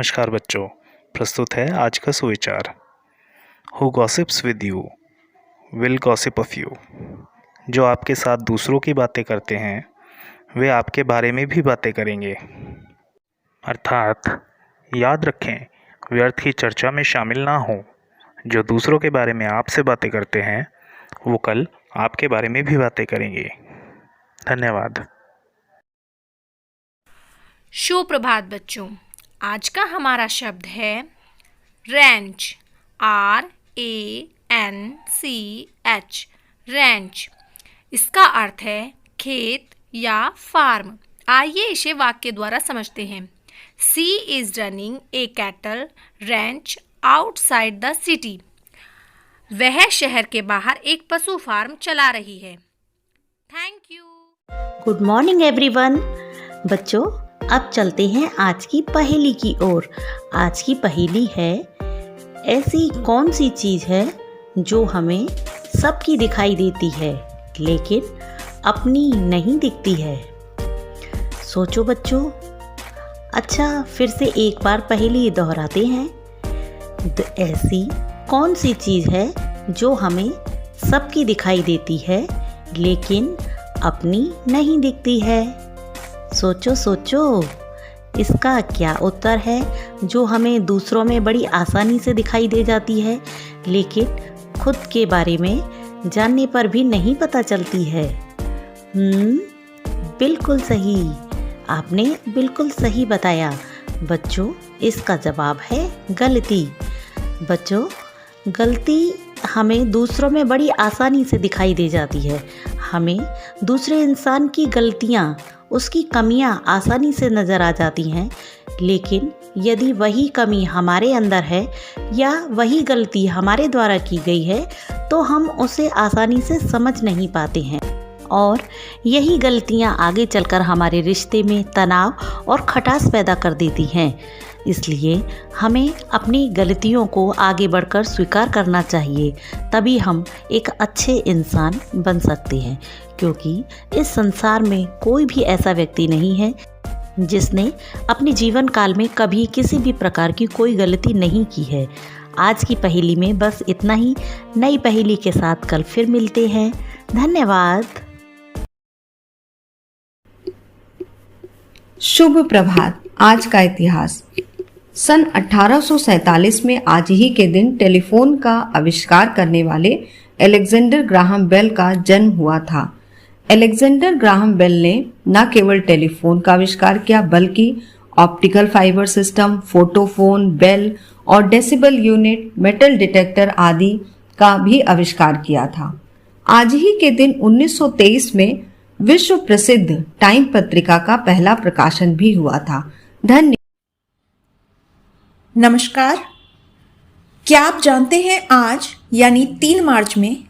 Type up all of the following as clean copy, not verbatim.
नमस्कार बच्चों, प्रस्तुत है आज का सुविचार। Who gossips with you will gossip of you. जो आपके साथ दूसरों की बातें करते हैं वे आपके बारे में भी बातें करेंगे। अर्थात याद रखें, व्यर्थ की चर्चा में शामिल ना हो। जो दूसरों के बारे में आपसे बातें करते हैं वो कल आपके बारे में भी बातें करेंगे। धन्यवाद। सुप्रभात बच्चों, आज का हमारा शब्द है रेंच। RANCH, wrench. इसका अर्थ है खेत या फार्म। आइए इसे वाक्य द्वारा समझते हैं। She is running a cattle ranch outside the city. वह शहर के बाहर एक पशु फार्म चला रही है। Thank you. Good morning everyone. बच्चों, अब चलते हैं आज की पहेली की ओर। आज की पहेली है, ऐसी कौन सी चीज़ है जो हमें सबकी दिखाई देती है लेकिन अपनी नहीं दिखती है। सोचो बच्चों। अच्छा, फिर से एक बार पहेली दोहराते हैं। ऐसी कौन सी चीज़ है जो हमें सबकी दिखाई देती है लेकिन अपनी नहीं दिखती है। सोचो सोचो, इसका क्या उत्तर है जो हमें दूसरों में बड़ी आसानी से दिखाई दे जाती है लेकिन खुद के बारे में जानने पर भी नहीं पता चलती है। बिल्कुल सही, आपने बिल्कुल सही बताया। बच्चों, इसका जवाब है गलती। बच्चों, गलती हमें दूसरों में बड़ी आसानी से दिखाई दे जाती है। हमें दूसरे इंसान की गलतियाँ, उसकी कमियां आसानी से नज़र आ जाती हैं, लेकिन यदि वही कमी हमारे अंदर है या वही गलती हमारे द्वारा की गई है तो हम उसे आसानी से समझ नहीं पाते हैं और यही गलतियां आगे चलकर हमारे रिश्ते में तनाव और खटास पैदा कर देती हैं। इसलिए हमें अपनी गलतियों को आगे बढ़कर स्वीकार करना चाहिए, तभी हम एक अच्छे इंसान बन सकते हैं। क्योंकि इस संसार में कोई भी ऐसा व्यक्ति नहीं है जिसने अपने जीवन काल में कभी किसी भी प्रकार की कोई गलती नहीं की है। आज की पहेली में बस इतना ही। नई पहेली के साथ कल फिर मिलते हैं। धन्यवाद। शुभ प्रभात। आज का इतिहास। सन 1847 में आज ही के दिन टेलीफोन का आविष्कार करने वाले अलेक्जेंडर ग्राहम बेल का जन्म हुआ था। अलेक्जेंडर ग्राहम बेल ने न केवल टेलीफोन का आविष्कार किया बल्कि optical fibre system, photophone, bel और डेसिबल यूनिट, मेटल डिटेक्टर आदि का भी आविष्कार किया था। आज ही के दिन 1923 में विश्व प्रसिद्ध टाइम पत्रिका का पहला प्रकाशन भी हुआ था। धन्यवाद। नमस्कार। क्या आप जानते हैं आज यानी 3 मार्च में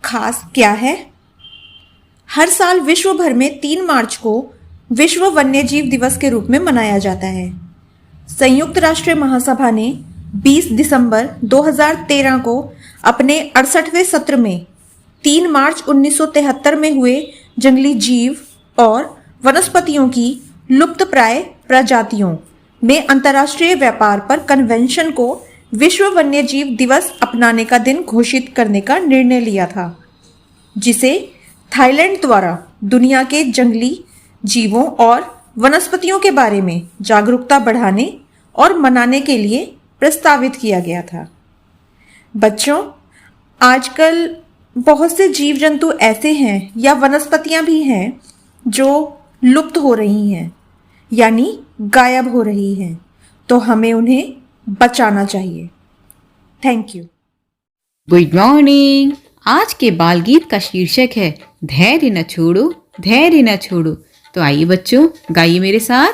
खास क्या है? हर साल विश्व भर में 3 मार्च को विश्व वन्यजीव दिवस के रूप में मनाया जाता है। संयुक्त राष्ट्र महासभा ने 20 दिसंबर 2013 को अपने 68वें सत्र में 3 मार्च 1973 में हुए जंगली जीव और वनस्पतियों की लुप्तप्राय प्रजातियों में अंतर्राष्ट्रीय व्यापार पर कन्वेंशन को विश्व वन्यजीव दिवस अपनाने का दिन घोषित करने का निर्णय लिया था, जिसे थाईलैंड द्वारा दुनिया के जंगली जीवों और वनस्पतियों के बारे में जागरूकता बढ़ाने और मनाने के लिए प्रस्तावित किया गया था। बच्चों, आजकल बहुत से जीव जंतु ऐसे हैं या वनस्पतियां भी हैं जो लुप्त हो रही हैं यानी गायब हो रही हैं, तो हमें उन्हें बचाना चाहिए। Thank you. Good morning. आज के बाल गीत का शीर्षक है धैर्य न छोड़ो, धैर्य न छोड़ो। तो आइए बच्चों, गाइए मेरे साथ।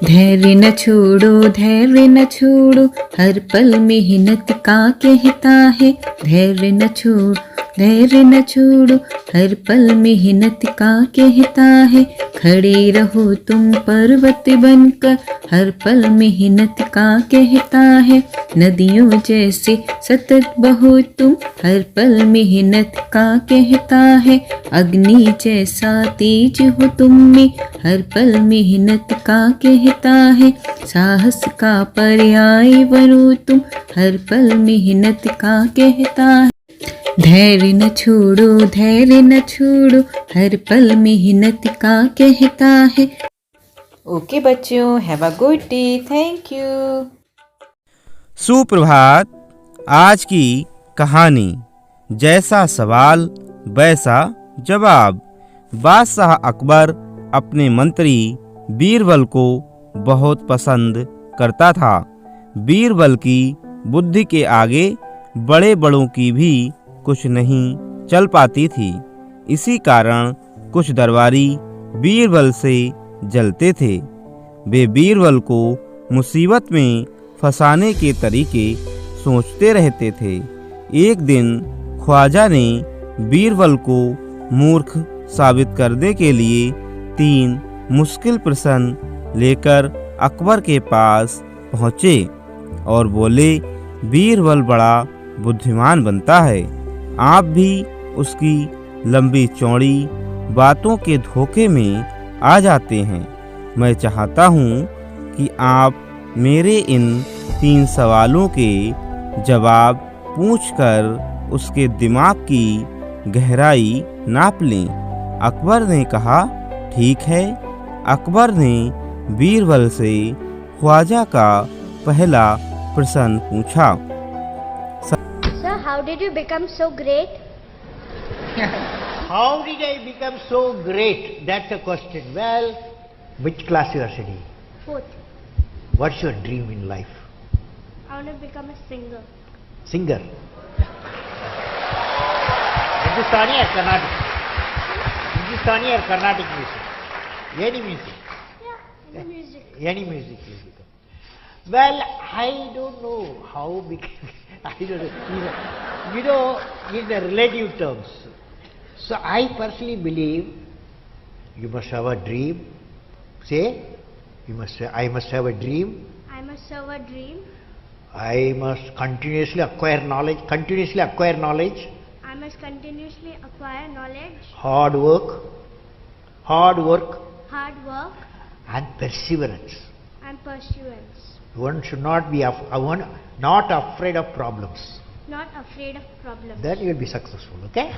धैर्य न छोड़ो, धैर्य न छोड़ो, हर पल मेहनत का कहता है। धैर्य न छोड़ो, धैर्य न छोड़ो, हर पल मेहनत का कहता है। खड़े रहो तुम पर्वत बनकर, हर पल मेहनत का कहता है। नदियों जैसे सतत बहो तुम, हर पल मेहनत का कहता है। अग्नि जैसा तेज हो तुम में, हर पल मेहनत का कहता है। साहस का पर्याय बनो तुम, हर पल मेहनत का कहता है। धैर्य न छोड़ो, धैर्य न छोड़ो, हर पल मेहनत का कहता है। ओके बच्चों, have a good day, thank you. सुप्रभात। आज की कहानी जैसा सवाल वैसा जवाब। बादशाह अकबर अपने मंत्री बीरबल को बहुत पसंद करता था। बीरबल की बुद्धि के आगे बड़े बड़ों की भी कुछ नहीं चल पाती थी। इसी कारण कुछ दरबारी बीरबल से जलते थे। वे बीरबल को मुसीबत में फंसाने के तरीके सोचते रहते थे। एक दिन ख्वाजा ने बीरबल को मूर्ख साबित करने के लिए 3 मुश्किल प्रश्न लेकर अकबर के पास पहुँचे और बोले, बीरबल बड़ा बुद्धिमान बनता है। आप भी उसकी लंबी चौड़ी बातों के धोखे में आ जाते हैं। मैं चाहता हूँ कि आप मेरे इन 3 सवालों के जवाब पूछकर उसके दिमाग की गहराई नाप लें। अकबर ने कहा, ठीक है। अकबर ने बीरबल से ख्वाजा का पहला प्रश्न पूछा। Sir, how did you become so great? How did I become so great? That's the question. Well, which class you are studying? 4th. What's your dream in life? I want to become a singer. Singer. Hindustani or Carnatic? Hindustani or Carnatic music? Any music? Yeah, in the music. Any music you become. Well, I don't know how big. I don't know. You know, in the relative terms. So I personally believe you must have a dream. Say, I must have a dream. I must have a dream. I must continuously acquire knowledge. Continuously acquire knowledge. I must continuously acquire knowledge. Hard work. Hard work. Hard work And perseverance. and pursuance. One should not be not afraid of problems. Not afraid of problems. Then you will be successful. Okay.